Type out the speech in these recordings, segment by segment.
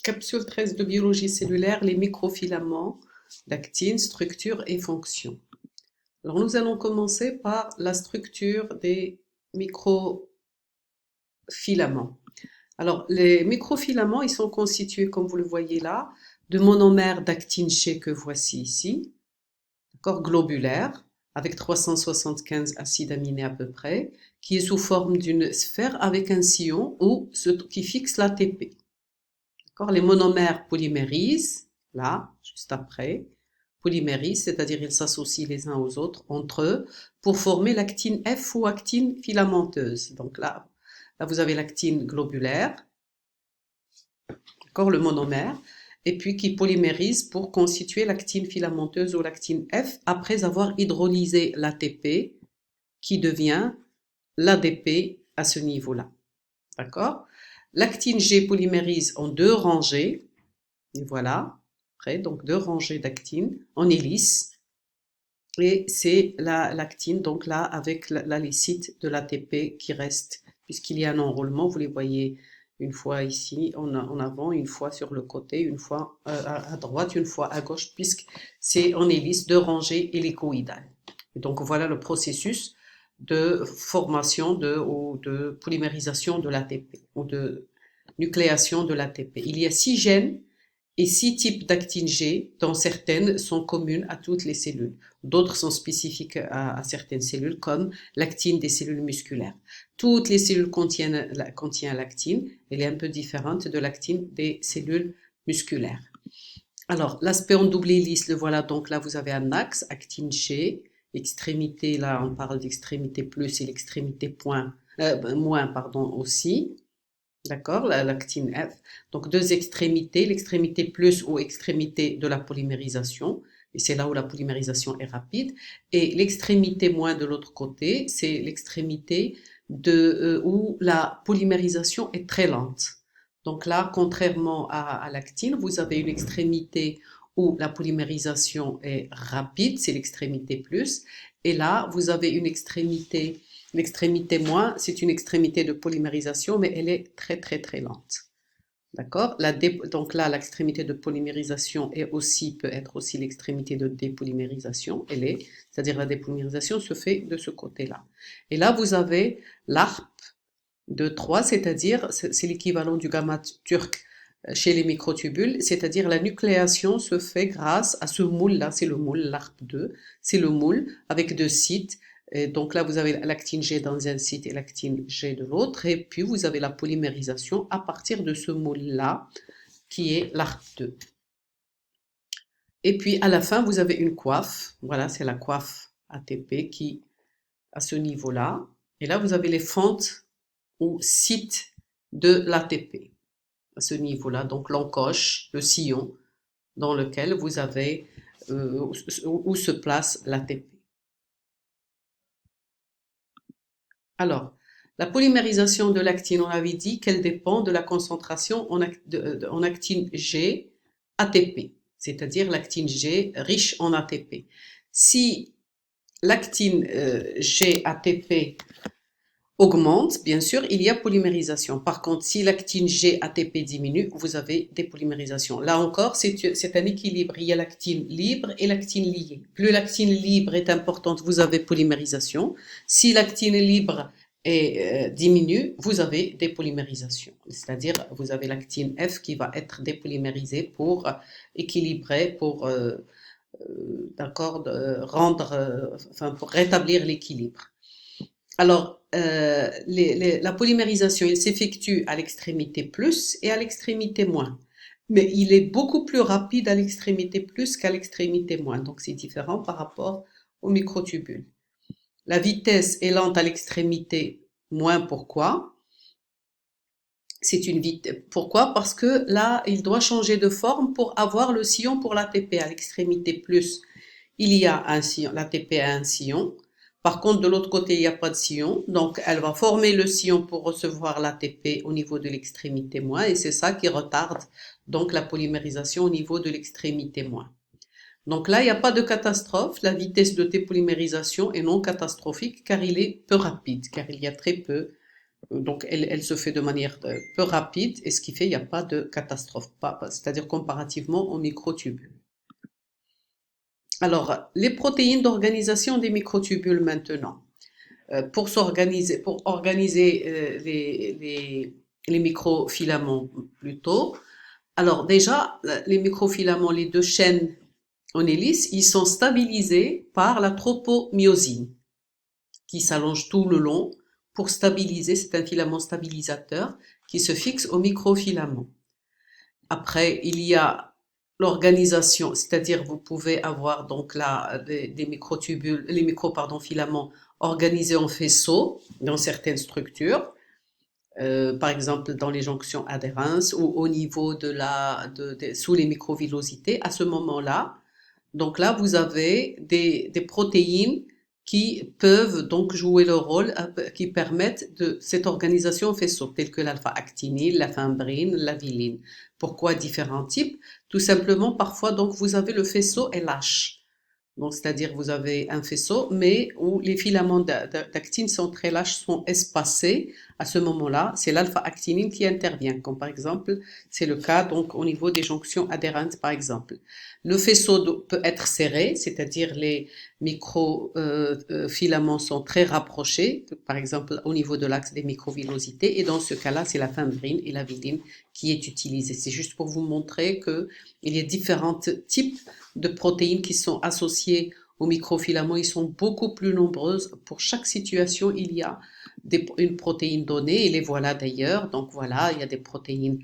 Capsule 13 de biologie cellulaire, les microfilaments d'actine, structure et fonction. Alors nous allons commencer par la structure des microfilaments. Alors les microfilaments, ils sont constitués, comme vous le voyez là, de monomères d'actine G que voici ici, d'accord, globulaire, avec 375 acides aminés à peu près, qui est sous forme d'une sphère avec un sillon ou qui fixe l'ATP. Les monomères polymérisent, là, juste après, polymérisent, c'est-à-dire ils s'associent les uns aux autres, entre eux, pour former l'actine F ou actine filamenteuse. Donc là vous avez l'actine globulaire, le monomère, et puis qui polymérise pour constituer l'actine filamenteuse ou l'actine F après avoir hydrolysé l'ATP qui devient l'ADP à ce niveau-là. D'accord? L'actine G polymérise en deux rangées. Et voilà, après, donc deux rangées d'actine en hélice. Et c'est la lactine, donc là, avec les sites de l'ATP qui restent, puisqu'il y a un enroulement, vous les voyez une fois ici en avant, une fois sur le côté, une fois à droite, une fois à gauche, puisque c'est en hélice, deux rangées hélicoïdales. Et donc voilà le processus de formation ou de polymérisation de l'ATP, ou de nucléation de l'ATP. Il y a 6 gènes et 6 types d'actine G, dont certaines sont communes à toutes les cellules. D'autres sont spécifiques à certaines cellules, comme l'actine des cellules musculaires. Toutes les cellules contiennent l'actine, elle est un peu différente de l'actine des cellules musculaires. Alors, l'aspect en double hélice, le voilà, donc là vous avez un axe, actine G, extrémité, là on parle d'extrémité plus et l'extrémité moins, pardon, aussi. D'accord, la lactine F. Donc deux extrémités, l'extrémité plus ou extrémité de la polymérisation, et c'est là où la polymérisation est rapide, et l'extrémité moins de l'autre côté, c'est l'extrémité où la polymérisation est très lente. Donc là, contrairement à l'actine, vous avez une extrémité où la polymérisation est rapide, c'est l'extrémité plus, et là, vous avez une extrémité. L'extrémité moins, c'est une extrémité de polymérisation, mais elle est très très très lente. D'accord? Donc là, l'extrémité de polymérisation peut être aussi l'extrémité de dépolymérisation. C'est-à-dire la dépolymérisation se fait de ce côté-là. Et là, vous avez l'ARP de 3, c'est-à-dire, c'est l'équivalent du gamma turc chez les microtubules, c'est-à-dire la nucléation se fait grâce à ce moule-là, c'est le moule, l'ARP2, c'est le moule avec deux sites. Et donc là, vous avez l'actine G dans un site et l'actine G de l'autre, et puis vous avez la polymérisation à partir de ce moule-là, qui est l'ARP2. Et puis à la fin, vous avez une coiffe, voilà, c'est la coiffe ATP qui, à ce niveau-là, et là, vous avez les fentes ou sites de l'ATP, à ce niveau-là, donc l'encoche, le sillon, dans lequel vous avez, où se place l'ATP. Alors, la polymérisation de l'actine, on avait dit qu'elle dépend de la concentration en actine G ATP, c'est-à-dire l'actine G riche en ATP. Si l'actine G ATP augmente, bien sûr, il y a polymérisation. Par contre, si l'actine G ATP diminue, vous avez dépolymérisation. Là encore, c'est un équilibre. Il y a l'actine libre et l'actine liée. Plus l'actine libre est importante, vous avez polymérisation. Si l'actine libre diminue, vous avez dépolymérisation. C'est-à-dire, vous avez l'actine F qui va être dépolymérisée pour équilibrer, pour pour rétablir l'équilibre. Alors, la polymérisation, elle s'effectue à l'extrémité plus et à l'extrémité moins. Mais il est beaucoup plus rapide à l'extrémité plus qu'à l'extrémité moins. Donc, c'est différent par rapport aux microtubules. La vitesse est lente à l'extrémité moins. Pourquoi? Pourquoi? Parce que là, il doit changer de forme pour avoir le sillon pour l'ATP. À l'extrémité plus, il y a un sillon, l'ATP a un sillon. Par contre, de l'autre côté, il n'y a pas de sillon. Donc, elle va former le sillon pour recevoir l'ATP au niveau de l'extrémité moins. Et c'est ça qui retarde donc la polymérisation au niveau de l'extrémité moins. Donc là, il n'y a pas de catastrophe. La vitesse de dépolymérisation est non catastrophique car il est peu rapide, car il y a très peu Donc, elle se fait de manière peu rapide, et ce qui fait qu'il n'y a pas de catastrophe, c'est-à-dire comparativement aux microtubules. Alors, les protéines d'organisation des microtubules maintenant. Pour organiser les microfilaments plutôt. Alors déjà, les microfilaments, les deux chaînes en hélice, ils sont stabilisés par la tropomyosine qui s'allonge tout le long pour stabiliser. C'est un filament stabilisateur qui se fixe au microfilament. Après, il y a l'organisation, c'est-à-dire vous pouvez avoir donc là des microtubules, filaments organisés en faisceaux dans certaines structures, par exemple dans les jonctions adhérentes ou au niveau sous les microvillosités. À ce moment-là, donc là vous avez des protéines qui peuvent donc jouer le rôle, qui permettent de cette organisation en faisceau, telles que l'alpha-actinine, la fimbrine, la viline. Pourquoi différents types? Tout simplement, parfois, donc, vous avez le faisceau LH. Donc, c'est-à-dire, vous avez un faisceau, mais où les filaments d'actine sont très lâches, sont espacés. À ce moment-là, c'est l'alpha-actinine qui intervient, comme par exemple, c'est le cas, donc, au niveau des jonctions adhérentes, par exemple. Le faisceau peut être serré, c'est-à-dire les microfilaments sont très rapprochés, par exemple, au niveau de l'axe des microvillosités, et dans ce cas-là, c'est la fimbrine et la viline qui est utilisée. C'est juste pour vous montrer que il y a différents types de protéines qui sont associées aux microfilaments. Ils sont beaucoup plus nombreuses. Pour chaque situation, il y a une protéine donnée, et les voilà d'ailleurs. Donc voilà, il y a des protéines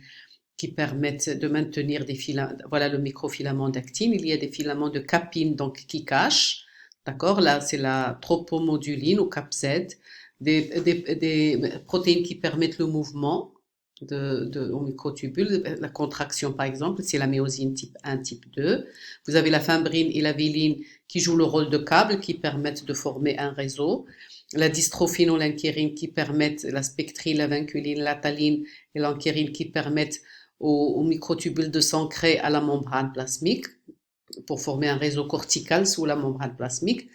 qui permettent de maintenir des filaments. Voilà le microfilament d'actine. Il y a des filaments de capine, donc qui cachent. D'accord? Là, c'est la tropomoduline ou CAPZ. Des protéines qui permettent le mouvement au microtubule. La contraction, par exemple, c'est la myosine type 1, type 2. Vous avez la fimbrine et la viline qui jouent le rôle de câbles, qui permettent de former un réseau. La dystrophinol'ankérine qui permettent, la spectrile, la vinculine, la taline et l'ankérine qui permettent aux microtubules de s'ancrer à la membrane plasmique pour former un réseau cortical sous la membrane plasmique.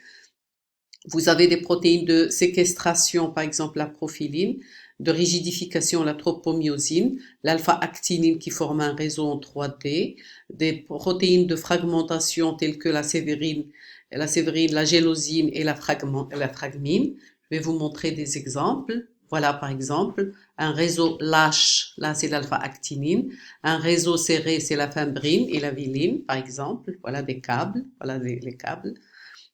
Vous avez des protéines de séquestration, par exemple la profiline, de rigidification, la tropomyosine, l'alpha-actinine qui forme un réseau en 3D, des protéines de fragmentation telles que la sévérine, la gélosine et la fragmine. Je vais vous montrer des exemples. Voilà par exemple un réseau lâche, là c'est l'alpha-actinine, un réseau serré c'est la fimbrine et la viline par exemple. Voilà des câbles, voilà les câbles.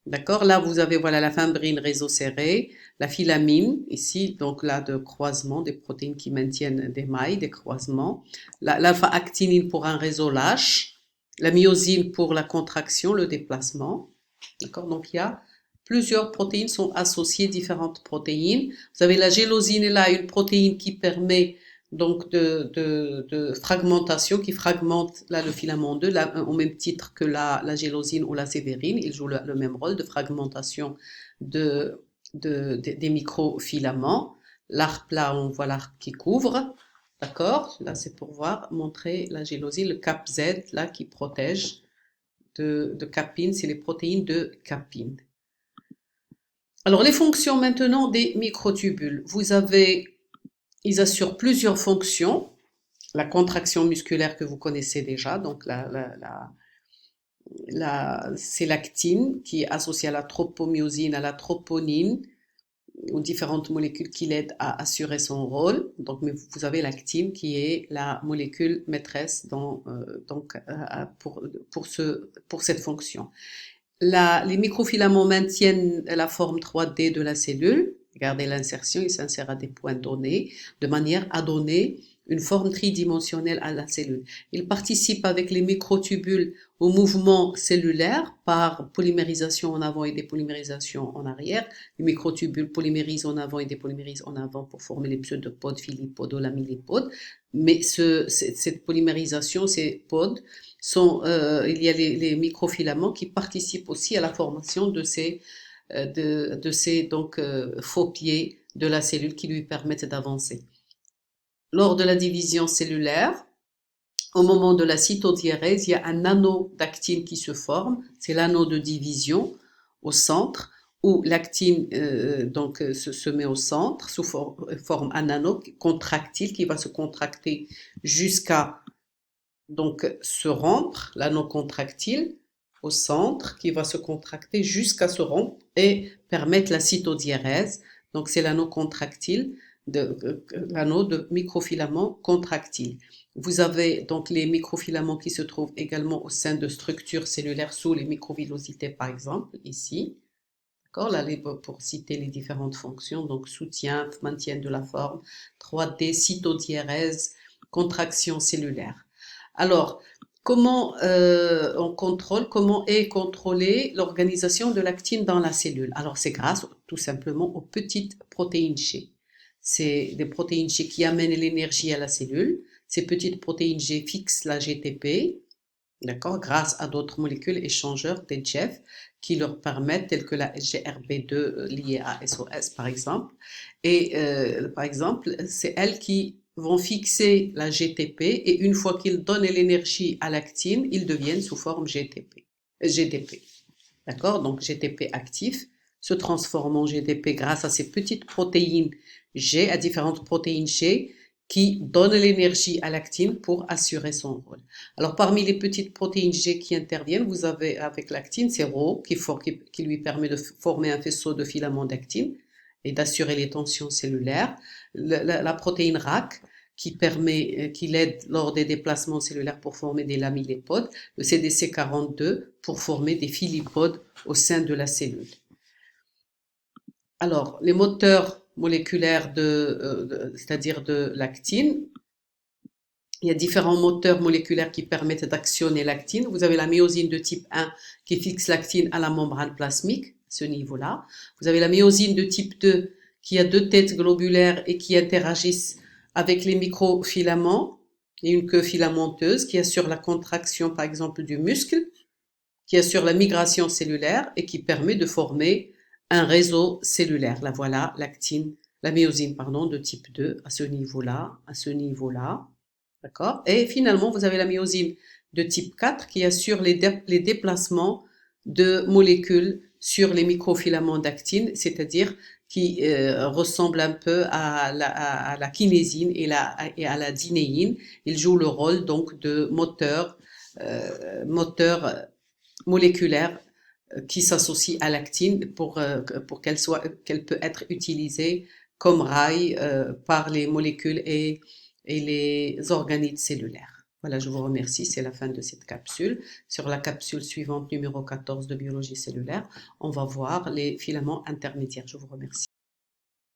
D'accord? Là, vous avez, voilà, la fimbrine réseau serré, la filamine, ici, donc là, de croisement, des protéines qui maintiennent des mailles, des croisements. L'alpha-actinine pour un réseau lâche, la myosine pour la contraction, le déplacement. D'accord? Donc, il y a plusieurs protéines sont associées, différentes protéines. Vous avez la gélosine, là, une protéine qui permet donc de fragmentation, qui fragmente là le filament 2, là, au même titre que la gélosine ou la sévérine. Il joue le même rôle de fragmentation des microfilaments. L'arc là, on voit l'arc qui couvre. D'accord? Là, c'est pour montrer la gélosine, le cap Z là qui protège de capine, c'est les protéines de capine. Alors, les fonctions maintenant des microtubules. Ils assurent plusieurs fonctions. La contraction musculaire que vous connaissez déjà, donc c'est l'actine qui est associée à la tropomyosine, à la troponine, aux différentes molécules qui l'aident à assurer son rôle. Donc, mais vous avez l'actine qui est la molécule maîtresse pour cette fonction. Les microfilaments maintiennent la forme 3D de la cellule. Regardez l'insertion, il s'insère à des points donnés, de manière à donner une forme tridimensionnelle à la cellule. Il participe avec les microtubules au mouvement cellulaire par polymérisation en avant et dépolymérisation en arrière. Les microtubules polymérisent en avant et dépolymérissent en avant pour former les pseudopodes, filipodes ou lamillipodes. Mais cette polymérisation, ces pods, il y a les microfilaments qui participent aussi à la formation de ces faux pieds de la cellule qui lui permettent d'avancer. Lors de la division cellulaire, au moment de la cytodiérèse, il y a un anneau d'actine qui se forme, c'est l'anneau de division au centre. où l'actine se met au centre sous forme un anneau contractile qui va se contracter jusqu'à se rompre, l'anneau contractile au centre qui va se contracter jusqu'à se rompre et permettre la cytodiérèse. Donc c'est l'anneau contractile, l'anneau de microfilaments contractiles. Vous avez donc les microfilaments qui se trouvent également au sein de structures cellulaires sous les microvillosités par exemple, ici. D'accord, là, pour citer les différentes fonctions, donc soutien, maintien de la forme, 3D, cytodiérèse, contraction cellulaire. Alors, comment comment est contrôlée l'organisation de l'actine dans la cellule? Alors, c'est grâce tout simplement aux petites protéines G. C'est des protéines G qui amènent l'énergie à la cellule. Ces petites protéines G fixent la GTP, d'accord, grâce à d'autres molécules échangeurs des GEF qui leur permettent, telles que la GRB2 liée à SOS par exemple. Et par exemple, c'est elles qui vont fixer la GTP et une fois qu'ils donnent l'énergie à l'actine, ils deviennent sous forme GDP. D'accord? Donc GTP actif se transforme en GDP grâce à ces petites protéines G, à différentes protéines G qui donnent l'énergie à l'actine pour assurer son rôle. Alors parmi les petites protéines G qui interviennent, vous avez avec l'actine, c'est Rho qui lui permet de former un faisceau de filaments d'actine et d'assurer les tensions cellulaires. La protéine RAC qui l'aide lors des déplacements cellulaires pour former des lamillépodes, le CDC42 pour former des filipodes au sein de la cellule. Alors, les moteurs moléculaires c'est-à-dire de l'actine, il y a différents moteurs moléculaires qui permettent d'actionner l'actine. Vous avez la myosine de type 1 qui fixe l'actine à la membrane plasmique, ce niveau-là. Vous avez la myosine de type 2 qui a deux têtes globulaires et qui interagissent avec les microfilaments et une queue filamenteuse qui assure la contraction, par exemple, du muscle, qui assure la migration cellulaire et qui permet de former un réseau cellulaire. Là, voilà l'actine, la myosine, pardon, de type 2 à ce niveau-là, à ce niveau-là. D'accord? Et finalement, vous avez la myosine de type 4 qui assure les déplacements de molécules sur les microfilaments d'actine, c'est-à-dire qui ressemble un peu à la kinésine et à la dinéine. Il joue le rôle donc de moteur moléculaire qui s'associe à l'actine pour qu'elle peut être utilisée comme rail par les molécules et les organites cellulaires. Voilà, je vous remercie, c'est la fin de cette capsule. Sur la capsule suivante, numéro 14 de biologie cellulaire, on va voir les filaments intermédiaires. Je vous remercie.